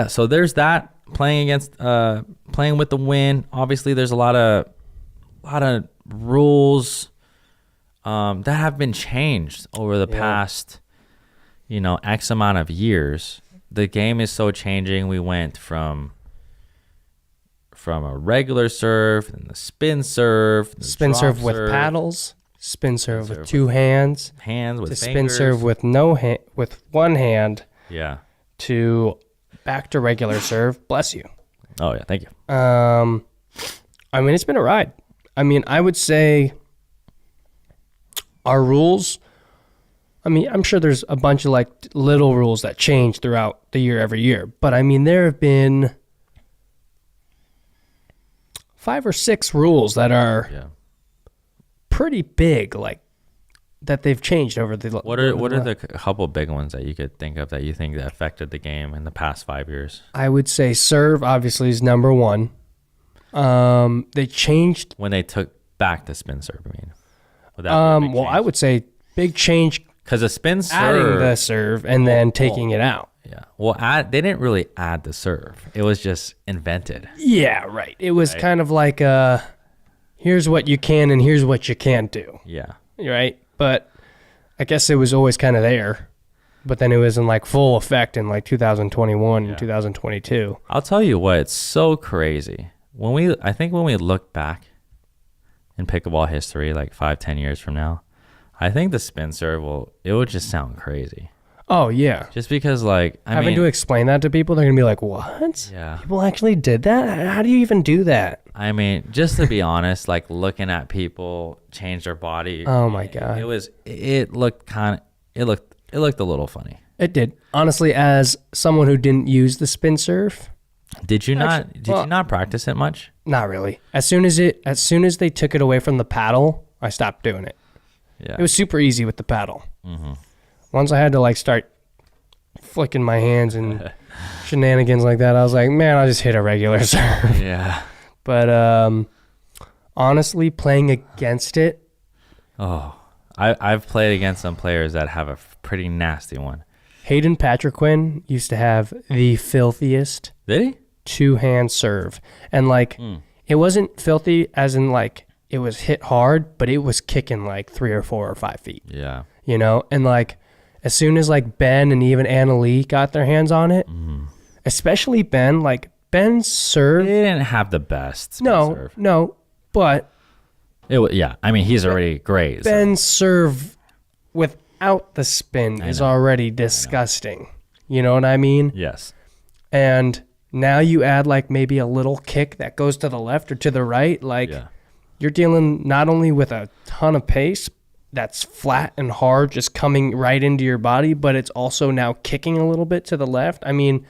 so there's that. Playing with the wind. Obviously, there's a lot of rules that have been changed over the past, X amount of years. The game is so changing. We went from a regular serve, and the spin serve, with paddles, spin serve with two hands, with to fingers, spin serve with with one hand. Yeah. To back to regular serve. Bless you. Oh yeah, thank you. It's been a ride. I would say our rules. I'm sure there's a bunch of like little rules that change throughout the year every year, but there have been 5 or 6 rules that are pretty big, like that they've changed over the. What are the couple big ones that you could think of that you think that affected the game in the past 5 years? I would say serve obviously is number one. They changed when they took back the spin serve. I would say big change because the spin serve, adding the serve and then taking it out. Yeah. Well, they didn't really add the serve. It was just invented. Yeah, right. It was kind of like here's what you can and here's what you can't do. Yeah. Right. But I guess it was always kind of there, but then it was in like full effect in like 2021 and 2022. I'll tell you what, it's so crazy. I think when we look back in pickleball history, like 5-10 years from now, I think the spin serve will just sound crazy. Oh yeah. Just because having to explain that to people, they're going to be like, what? Yeah. People actually did that? How do you even do that? Just to be honest, like looking at people change their body. Oh my God. It looked a little funny. It did. Honestly, as someone who didn't use the spin serve. Did you not practice it much? Not really. As soon as they took it away from the paddle, I stopped doing it. Yeah. It was super easy with the paddle. Mm-hmm. Once I had to start flicking my hands and shenanigans like that, I was like, man, I'll just hit a regular serve. Yeah. But honestly, playing against it. Oh, I've played against some players that have a pretty nasty one. Hayden Patriquin used to have the filthiest. Did he? 2-hand serve. And it wasn't filthy as in it was hit hard, but it was kicking like 3 or 4 or 5 feet. Yeah. You know, and like as soon as like Ben and even Anna Lee got their hands on it, especially Ben, like Ben's serve. He didn't have the best spin serve. No, but Yeah, I mean, he's already great. Ben's serve without the spin is already disgusting. You know what I mean? Yes. And now you add like maybe a little kick that goes to the left or to the right. Like you're dealing not only with a ton of pace that's flat and hard just coming right into your body, but it's also now kicking a little bit to the left. I mean,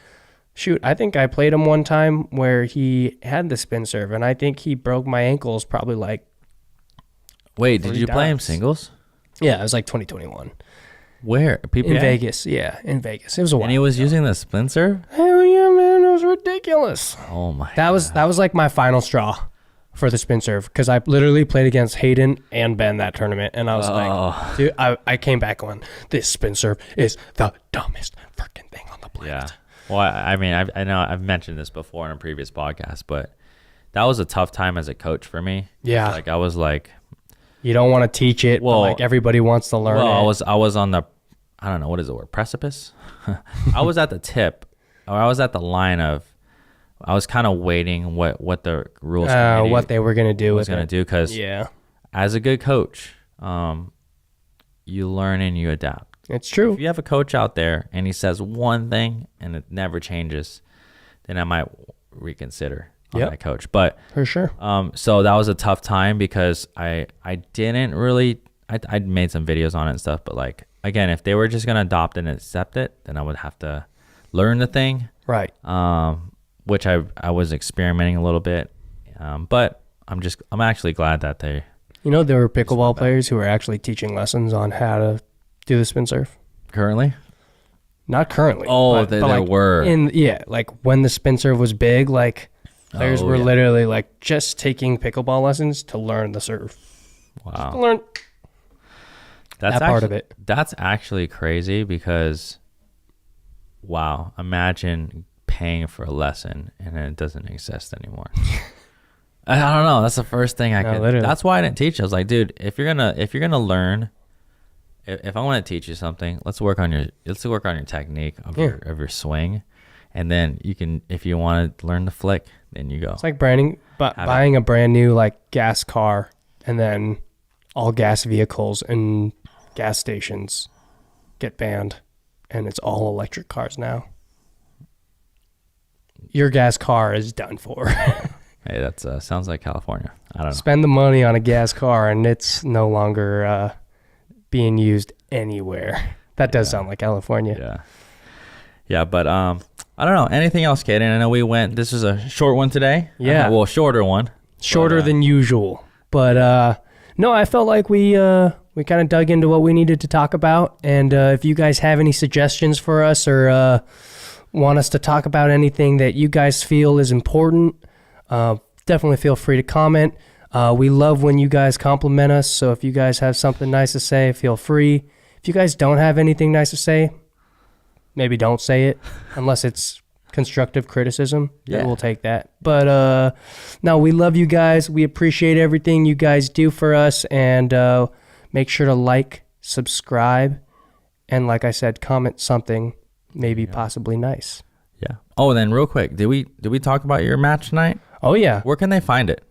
shoot, I think I played him one time where he had the spin serve, and I think he broke my ankles probably like. Wait, did you play him singles? Yeah, it was like 2021. Where? PPA? In Vegas, yeah, in Vegas. It was a while. And he was using the spin serve? Hell yeah, man, it was ridiculous. Oh my! That was like my final straw for the spin serve, because I literally played against Hayden and Ben that tournament, and I was like, dude, I came back on, this spin serve is the dumbest freaking thing on the planet. Yeah. Well, I mean, I know I've mentioned this before in a previous podcast, but that was a tough time as a coach for me. Yeah. Like I was like, you don't want to teach it, but like everybody wants to learn it. I was on the, I don't know, what is the word, precipice? I was at the tip, or I was at the line of, I was kind of waiting what the rules committee what they were going to do was going to do, because as a good coach, you learn and you adapt. It's true. If you have a coach out there and he says one thing and it never changes, then I might reconsider on that coach. But for sure. So that was a tough time, because I didn't really, I made some videos on it and stuff, but like, again, if they were just going to adopt and accept it, then I would have to learn the thing. Right. Which I was experimenting a little bit. But I'm actually glad that they. You know, there were pickleball players who were actually teaching lessons on how to do the spin serve. Currently? Not currently. Oh, there like were. Like when the spin serve was big, like players were literally like just taking pickleball lessons to learn the serve. Wow. Just to learn that part of it. That's actually crazy, because, wow, imagine paying for a lesson and it doesn't exist anymore. I don't know. That's the first thing I could. Literally. That's why I didn't teach. I was like, dude, if you're gonna learn, if I want to teach you something, let's work on your technique of your swing, and then you can, if you want to learn the flick, then you go. It's like buying a brand new like gas car, and then all gas vehicles and gas stations get banned, and it's all electric cars now. Your gas car is done for. Hey, that sounds like California. I don't know. Spend the money on a gas car, and it's no longer being used anywhere. That does sound like California. Yeah, but I don't know. Anything else, Caden? I know this is a short one today. Yeah. Well, shorter one. Shorter than usual. But no, I felt like we kind of dug into what we needed to talk about. And if you guys have any suggestions for us, or want us to talk about anything that you guys feel is important, definitely feel free to comment. We love when you guys compliment us, so if you guys have something nice to say, feel free. If you guys don't have anything nice to say, maybe don't say it, unless it's constructive criticism. Then we'll take that. But no, we love you guys. We appreciate everything you guys do for us, and make sure to like, subscribe, and like I said, comment something maybe possibly nice. Yeah. Oh, and then real quick, did we talk about your match tonight? Oh yeah. Where can they find it?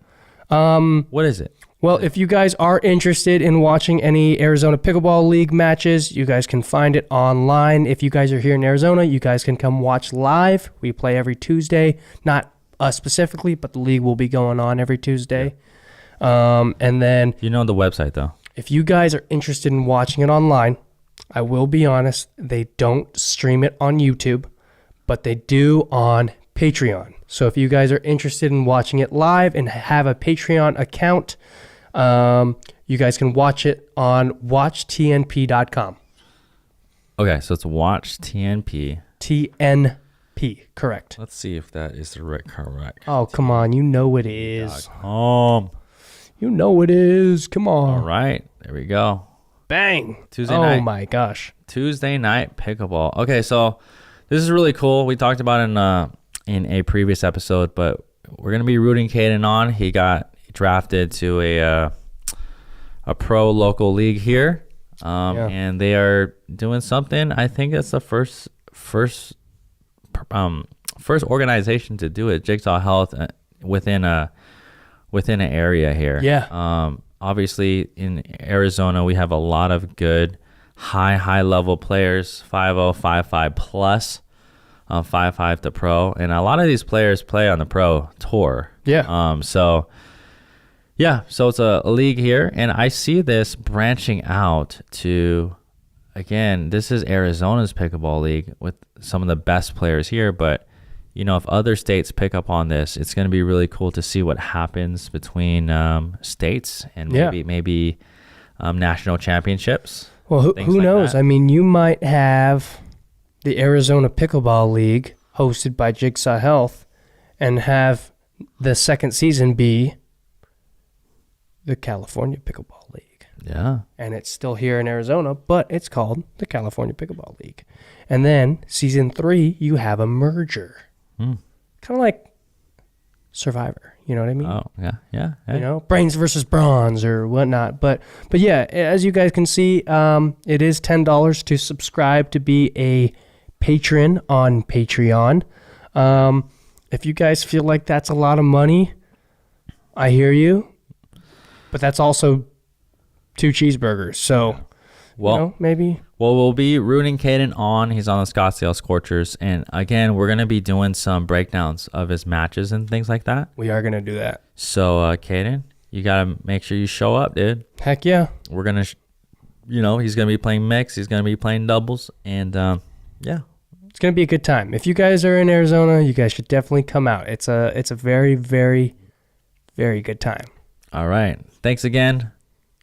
What is it? Well, if you guys are interested in watching any Arizona Pickleball League matches, you guys can find it online. If you guys are here in Arizona, you guys can come watch live. We play every Tuesday. Not us specifically, but the league will be going on every Tuesday. And then... You know the website, though. If you guys are interested in watching it online, I will be honest, they don't stream it on YouTube, but they do on Patreon. So if you guys are interested in watching it live and have a Patreon account, you guys can watch it on watchtnp.com. Okay, so it's WatchTNP. TNP, correct. Let's see if that is the correct. Oh, come on. You know it is. You know it is. Come on. All right. There we go. Bang. Tuesday night. Oh, my gosh. Tuesday night pickleball. Okay, so this is really cool. We talked about it in a previous episode, but we're going to be rooting Caden on. drafted to a pro local league here, and they are doing something. I think it's the first organization to do it. Jigsaw Health within an area here. Yeah. Obviously in Arizona we have a lot of good high level players, 5.0, 5.5 plus, 5.5 to pro, and a lot of these players play on the pro tour. Yeah. So it's a league here, and I see this branching out to, again, this is Arizona's pickleball league with some of the best players here, but if other states pick up on this, it's going to be really cool to see what happens between states and maybe national championships. Well, who knows? I mean, you might have the Arizona Pickleball League hosted by Jigsaw Health and have the second season be the California Pickleball League. Yeah. And it's still here in Arizona, but it's called the California Pickleball League. And then season 3, you have a merger. Kind of like Survivor, you know what I mean? Oh, yeah. Hey. Brains versus bronze or whatnot. But yeah, as you guys can see, it is $10 to subscribe to be a patron on Patreon. If you guys feel like that's a lot of money, I hear you. But that's also 2 cheeseburgers. So, maybe. Well, we'll be rooting Caden on. He's on the Scottsdale Scorchers. And again, we're going to be doing some breakdowns of his matches and things like that. We are going to do that. So, Caden, you got to make sure you show up, dude. Heck yeah. We're going to, he's going to be playing mix. He's going to be playing doubles. And, yeah. It's going to be a good time. If you guys are in Arizona, you guys should definitely come out. It's a very, very, very good time. All right. Thanks again.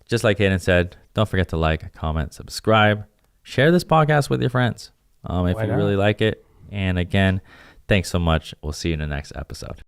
Just like Caden said, don't forget to like, comment, subscribe. Share this podcast with your friends if you really like it. And again, thanks so much. We'll see you in the next episode.